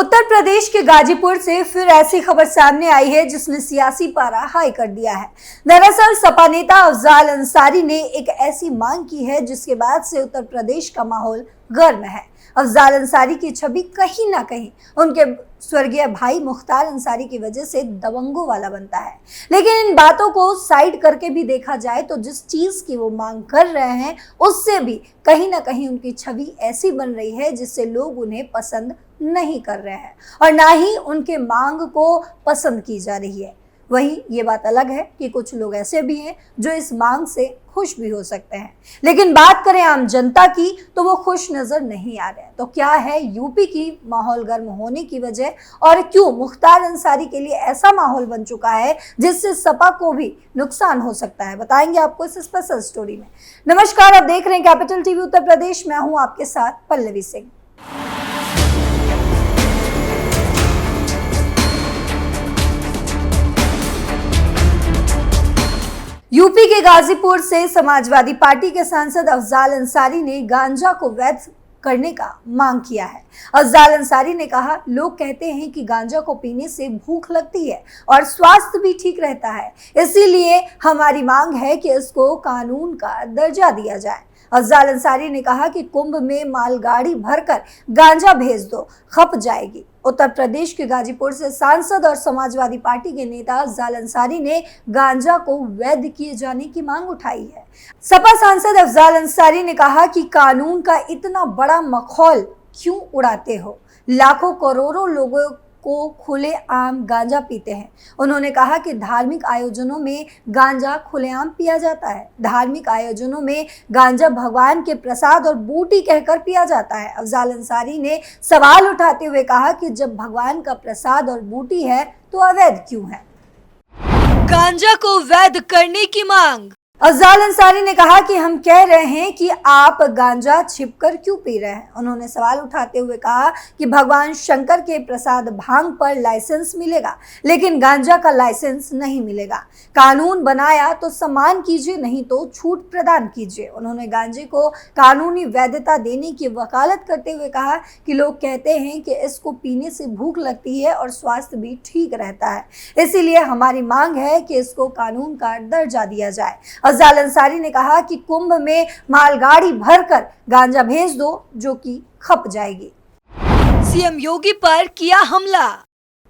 उत्तर प्रदेश के गाजीपुर से फिर ऐसी खबर सामने आई है जिसने सियासी पारा हाई कर दिया है। दरअसल सपा नेता अफजाल अंसारी ने एक ऐसी मांग की है जिसके बाद से उत्तर प्रदेश का माहौल गर्म है। अफजाल अंसारी की छवि कहीं ना कहीं उनके स्वर्गीय भाई मुख्तार अंसारी की वजह से दबंगों वाला बनता है। लेकिन इन बातों को साइड करके भी देखा जाए तो जिस चीज की वो मांग कर रहे हैं उससे भी कहीं ना कहीं उनकी छवि ऐसी बन रही है जिससे लोग उन्हें पसंद नहीं कर रहे हैं और ना ही उनके मांग को पसंद की जा रही है। वहीं ये बात अलग है कि कुछ लोग ऐसे भी हैं जो इस मांग से खुश भी हो सकते हैं, लेकिन बात करें आम जनता की तो वो खुश नजर नहीं आ रहे हैं। तो क्या है यूपी की माहौल गर्म होने की वजह और क्यों मुख्तार अंसारी के लिए ऐसा माहौल बन चुका है जिससे सपा को भी नुकसान हो सकता है, बताएंगे आपको इस स्पेशल स्टोरी में। नमस्कार, आप देख रहे हैं कैपिटल टीवी उत्तर प्रदेश। मैं हूं आपके साथ पल्लवी सिंह। यूपी के गाजीपुर से समाजवादी पार्टी के सांसद अफजाल अंसारी ने गांजा को वैध करने का मांग किया है। अफजाल अंसारी ने कहा, लोग कहते हैं कि गांजा को पीने से भूख लगती है और स्वास्थ्य भी ठीक रहता है, इसीलिए हमारी मांग है कि इसको कानून का दर्जा दिया जाए। अफजाल अंसारी ने कहा कि कुंभ में मालगाड़ी भरकर गांजा भेज दो, खप जाएगी। उत्तर प्रदेश के गाजीपुर से सांसद और समाजवादी पार्टी के नेता अफजाल अंसारी ने गांजा को वैध किए जाने की मांग उठाई है। सपा सांसद अफजाल अंसारी ने कहा कि कानून का इतना बड़ा मखौल क्यों उड़ाते हो, लाखों करोड़ों लोगों को खुलेआम गांजा पीते हैं। उन्होंने कहा कि धार्मिक आयोजनों में गांजा खुलेआम पिया जाता है। धार्मिक आयोजनों में गांजा भगवान के प्रसाद और बूटी कहकर पिया जाता है। अफजाल अंसारी ने सवाल उठाते हुए कहा कि जब भगवान का प्रसाद और बूटी है तो अवैध क्यों है। गांजा को वैध करने की मांग। अफजाल अंसारी ने कहा कि हम कह रहे हैं कि आप गांजा छिपकर क्यों पी रहे हैं। उन्होंने सवाल उठाते हुए कहा कि भगवान शंकर के प्रसाद भांग पर लाइसेंस मिलेगा, लेकिन गांजा का लाइसेंस नहीं मिलेगा। कानून बनाया तो सम्मान कीजिए, नहीं तो छूट प्रदान कीजिए। उन्होंने गांजे को कानूनी वैधता देने की वकालत करते हुए कहा कि लोग कहते हैं कि इसको पीने से भूख लगती है और स्वास्थ्य भी ठीक रहता है, इसीलिए हमारी मांग है कि इसको कानून का दर्जा दिया जाए। अफजाल अंसारी ने कहा कि कुंभ में मालगाड़ी भरकर गांजा भेज दो जो कि खप जाएगी। सीएम योगी पर किया हमला।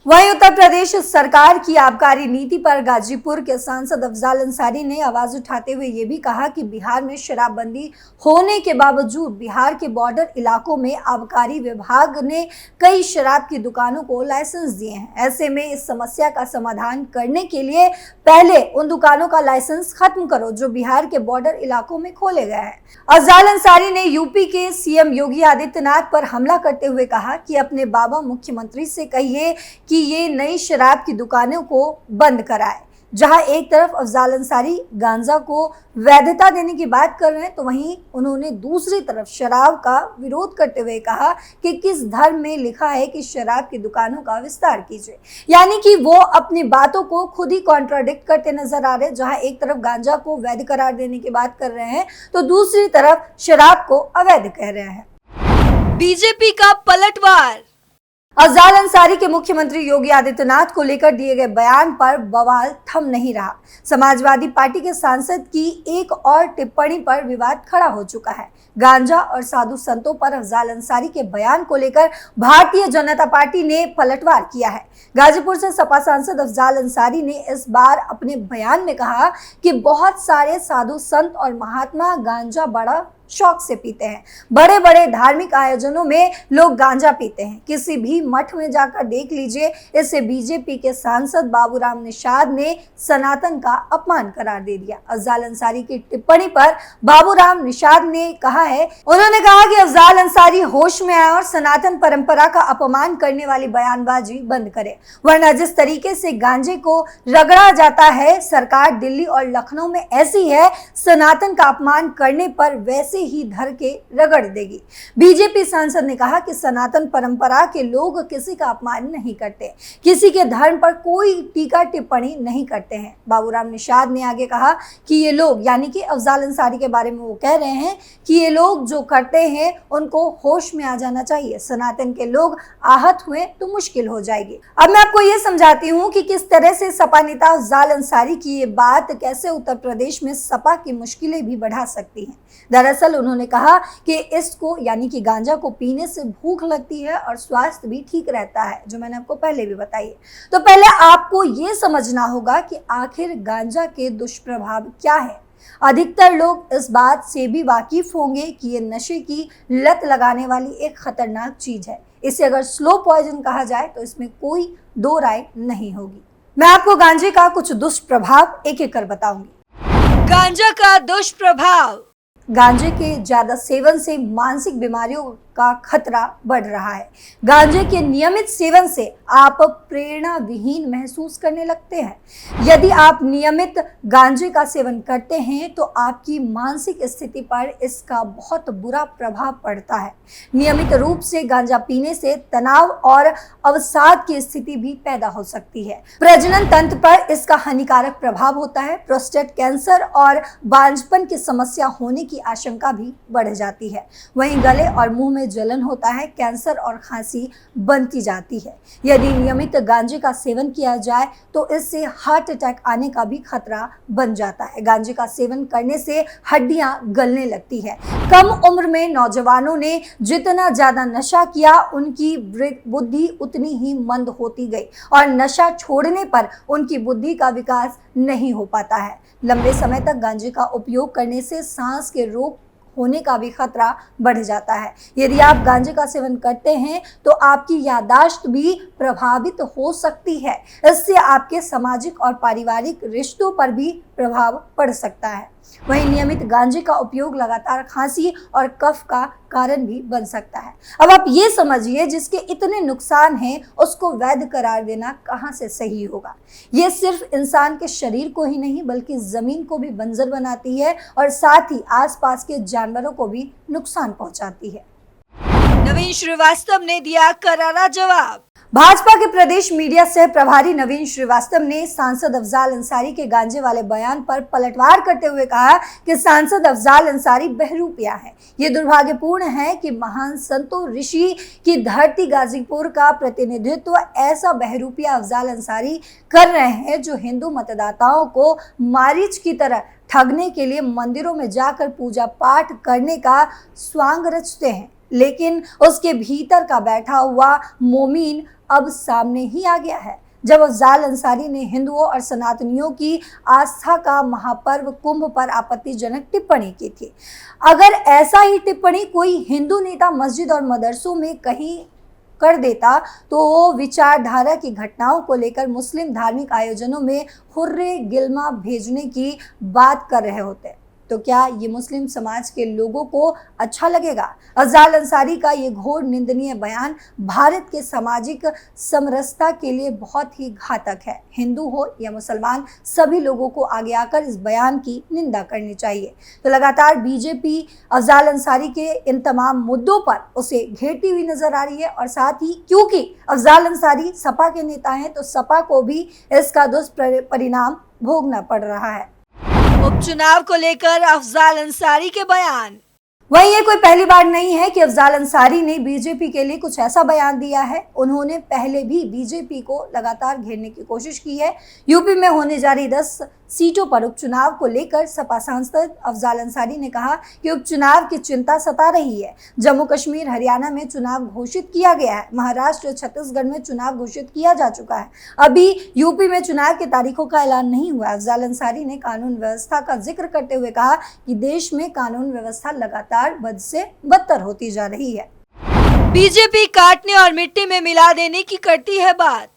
वहीं उत्तर प्रदेश सरकार की आबकारी नीति पर गाजीपुर के सांसद अफजाल अंसारी ने आवाज उठाते हुए ये भी कहा कि बिहार में शराबबंदी होने के बावजूद बिहार के बॉर्डर इलाकों में आबकारी विभाग ने कई शराब की दुकानों को लाइसेंस दिए हैं। ऐसे में इस समस्या का समाधान करने के लिए पहले उन दुकानों का लाइसेंस खत्म करो जो बिहार के बॉर्डर इलाकों में खोले गए हैं। अफजाल अंसारी ने यूपी के सीएम योगी आदित्यनाथ पर हमला करते हुए कहा कि अपने बाबा मुख्यमंत्री से कहिए कि ये नई शराब की दुकानों को बंद कराए। जहां एक तरफ अफजाल अंसारी गांजा को वैधता देने की बात कर रहे हैं तो वहीं उन्होंने दूसरी तरफ शराब का विरोध करते हुए कहा कि किस धर्म में लिखा है कि शराब की दुकानों का विस्तार कीजिए। यानी कि वो अपनी बातों को खुद ही कॉन्ट्राडिक्ट करते नजर आ रहे हैं। जहां एक तरफ गांजा को वैध करार देने की बात कर रहे हैं तो दूसरी तरफ शराब को अवैध कह रहे हैं। बीजेपी का पलटवार। अफजाल अंसारी के मुख्यमंत्री योगी आदित्यनाथ को लेकर दिए गए बयान पर बवाल थम नहीं रहा। समाजवादी पार्टी के सांसद की एक और टिप्पणी पर विवाद खड़ा हो चुका है। गांजा और साधु संतों पर अफजाल अंसारी के बयान को लेकर भारतीय जनता पार्टी ने पलटवार किया है। गाजीपुर से सपा सांसद अफजाल अंसारी ने इस बार अपने बयान में कहा कि बहुत सारे साधु संत और महात्मा गांजा बड़ा शौक से पीते हैं। बड़े बड़े धार्मिक आयोजनों में लोग गांजा पीते हैं। किसी भी मठ में जाकर देख लीजिए। इसे बीजेपी के सांसद बाबूराम निषाद ने सनातन का अपमान करार दे दिया। अफजाल अंसारी की टिप्पणी पर बाबूराम निषाद ने कहा है, उन्होंने कहा कि अफजाल अंसारी होश में आए और सनातन परंपरा का अपमान करने वाली बयानबाजी बंद करे, वरना जिस तरीके से गांजे को रगड़ा जाता है, सरकार दिल्ली और लखनऊ में ऐसी है, सनातन का अपमान करने पर वैसे ही धर के रगड़ देगी। बीजेपी सांसद ने कहा कि सनातन परंपरा के लोग किसी का अपमान नहीं करते, किसी के धर्म पर कोई टीका टिप्पणी नहीं करते हैं। बाबूराम निषाद ने आगे कहा कि ये लोग, यानी कि अफजाल अंसारी के बारे में वो कह रहे हैं कि ये लोग जो करते हैं उनको होश में आ जाना चाहिए। सनातन के लोग आहत हुए तो मुश्किल हो जाएगी। अब मैं आपको ये समझाती हूँ कि किस तरह से सपा नेता अफजाल अंसारी की ये बात कैसे उत्तर प्रदेश में सपा की मुश्किलें भी बढ़ा सकती हैं। दरअसल उन्होंने कहा कि इसको, यानी कि गांजा को पीने से भूख लगती है और स्वास्थ्य भी ठीक रहता है, जो मैंने आपको पहले भी बताई है। तो पहले आपको ये समझना होगा कि आखिर गांजा के दुष्प्रभाव क्या है। अधिकतर लोग इस बात से भी वाकिफ होंगे कि ये नशे की लत लगाने वाली एक खतरनाक चीज है। इसे अगर स्लो पॉइजन कहा जाए तो इसमें कोई दो राय नहीं होगी। मैं आपको गांजे का कुछ दुष्प्रभाव एक एक कर बताऊंगी। गांजा का दुष्प्रभाव। गांजे के ज्यादा सेवन से मानसिक बीमारियों का खतरा बढ़ रहा है। गांजे के नियमित सेवन से आप प्रेरणा विहीन महसूस करने लगते हैं। यदि आप नियमित गांजे का सेवन करते हैं तो आपकी मानसिक स्थिति पर इसका बहुत बुरा प्रभाव पड़ता है। नियमित रूप से गांजा पीने से तनाव और अवसाद की स्थिति भी पैदा हो सकती है। प्रजनन तंत्र पर इसका हानिकारक प्रभाव होता है। प्रोस्टेट कैंसर और बांझपन की समस्या होने की आशंका भी बढ़ जाती है। वहीं गले और मुंह में जलन होता है, कैंसर और खांसी बनती जाती है। यदि नियमित गांजे का सेवन किया जाए तो इससे हार्ट अटैक आने का भी खतरा बन जाता है। गांजे का सेवन करने से हड्डियां गलने लगती है। कम उम्र में नौजवानों ने जितना ज्यादा नशा किया, उनकी बुद्धि उतनी ही मंद होती गई और नशा छोड़ने पर उनकी बुद्धि का विकास नहीं हो पाता है। लंबे समय तक गांजे का उपयोग करने से सांस के रोग होने का भी खतरा बढ़ जाता है। यदि आप गांजे का सेवन करते हैं तो आपकी याददाश्त भी प्रभावित हो सकती है। इससे आपके सामाजिक और पारिवारिक रिश्तों पर भी प्रभाव पड़ सकता है। वहीं नियमित गांजे का उपयोग लगातार खांसी और कफ का कारण भी बन सकता है। अब आप ये समझिए, जिसके इतने नुकसान हैं उसको वैध करार देना कहाँ से सही होगा। ये सिर्फ इंसान के शरीर को ही नहीं बल्कि जमीन को भी बंजर बनाती है और साथ ही आसपास के जानवरों को भी नुकसान पहुंचाती है। नवीन श्रीवास्तव ने दिया करारा जवाब। भाजपा के प्रदेश मीडिया सह प्रभारी नवीन श्रीवास्तव ने सांसद अफजाल अंसारी के गांजे वाले बयान पर पलटवार करते हुए कहा कि सांसद अफजाल अंसारी बहरूपिया है। ये दुर्भाग्यपूर्ण है कि महान संतों ऋषि की धरती गाजीपुर का प्रतिनिधित्व ऐसा बहरूपिया अफजाल अंसारी कर रहे हैं, जो हिंदू मतदाताओं को मारीच की तरह ठगने के लिए मंदिरों में जाकर पूजा पाठ करने का स्वांग रचते हैं। लेकिन उसके भीतर का बैठा हुआ मोमीन अब सामने ही आ गया है। जब अफजाल अंसारी ने हिंदुओं और सनातनियों की आस्था का महापर्व कुंभ पर आपत्तिजनक टिप्पणी की थी, अगर ऐसा ही टिप्पणी कोई हिंदू नेता मस्जिद और मदरसों में कहीं कर देता तो वो विचारधारा की घटनाओं को लेकर मुस्लिम धार्मिक आयोजनों में हुर्रे गिलमा भेजने की बात कर रहे होते, तो क्या ये मुस्लिम समाज के लोगों को अच्छा लगेगा? अफजाल अंसारी का ये घोर निंदनीय बयान भारत के सामाजिक समरसता के लिए बहुत ही घातक है। हिंदू हो या मुसलमान, सभी लोगों को आगे आकर इस बयान की निंदा करनी चाहिए। तो लगातार बीजेपी अफजाल अंसारी के इन तमाम मुद्दों पर उसे घेरती हुई नजर आ रही है और साथ ही क्योंकि अफजाल अंसारी सपा के नेता हैं तो सपा को भी इसका दुष्परिणाम भोगना पड़ रहा है। उपचुनाव को लेकर अफजाल अंसारी के बयान। वहीं ये कोई पहली बार नहीं है कि अफजाल अंसारी ने बीजेपी के लिए कुछ ऐसा बयान दिया है। उन्होंने पहले भी बीजेपी को लगातार घेरने की कोशिश की है। यूपी में होने जा रही 10 सीटों पर उपचुनाव को लेकर सपा सांसद अफजाल अंसारी ने कहा कि उपचुनाव की चिंता सता रही है। जम्मू कश्मीर, हरियाणा में चुनाव घोषित किया गया है। महाराष्ट्र, छत्तीसगढ़ में चुनाव घोषित किया जा चुका है। अभी यूपी में चुनाव की तारीखों का ऐलान नहीं हुआ। अफजाल अंसारी ने कानून व्यवस्था का जिक्र करते हुए कहा कि देश में कानून व्यवस्था लगातार बद से बदतर होती जा रही है। बीजेपी काटने और मिट्टी में मिला देने की करती है बात।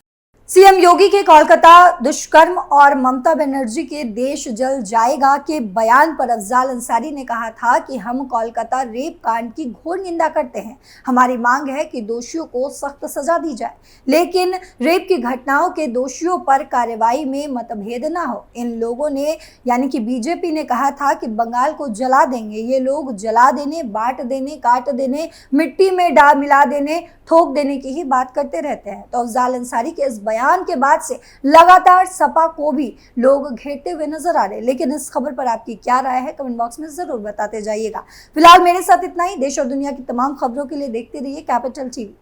सीएम योगी के कोलकाता दुष्कर्म और ममता बनर्जी के देश जल जाएगा के बयान पर अफजाल अंसारी ने कहा था कि हम कोलकाता रेप कांड की घोर निंदा करते हैं। हमारी मांग है कि दोषियों को सख्त सजा दी जाए, लेकिन रेप की घटनाओं के दोषियों पर कार्रवाई में मतभेद ना हो। इन लोगों ने यानी कि बीजेपी ने कहा था कि बंगाल को जला देंगे। ये लोग जला देने, बांट देने, काट देने, मिट्टी में मिला देने, थोक देने की ही बात करते रहते हैं। तो अफजाल अंसारी के इस बयान के बाद से लगातार सपा को भी लोग घेरते हुए नजर आ रहे हैं। लेकिन इस खबर पर आपकी क्या राय है, कमेंट बॉक्स में जरूर बताते जाइएगा। फिलहाल मेरे साथ इतना ही। देश और दुनिया की तमाम खबरों के लिए देखते रहिए कैपिटल टीवी।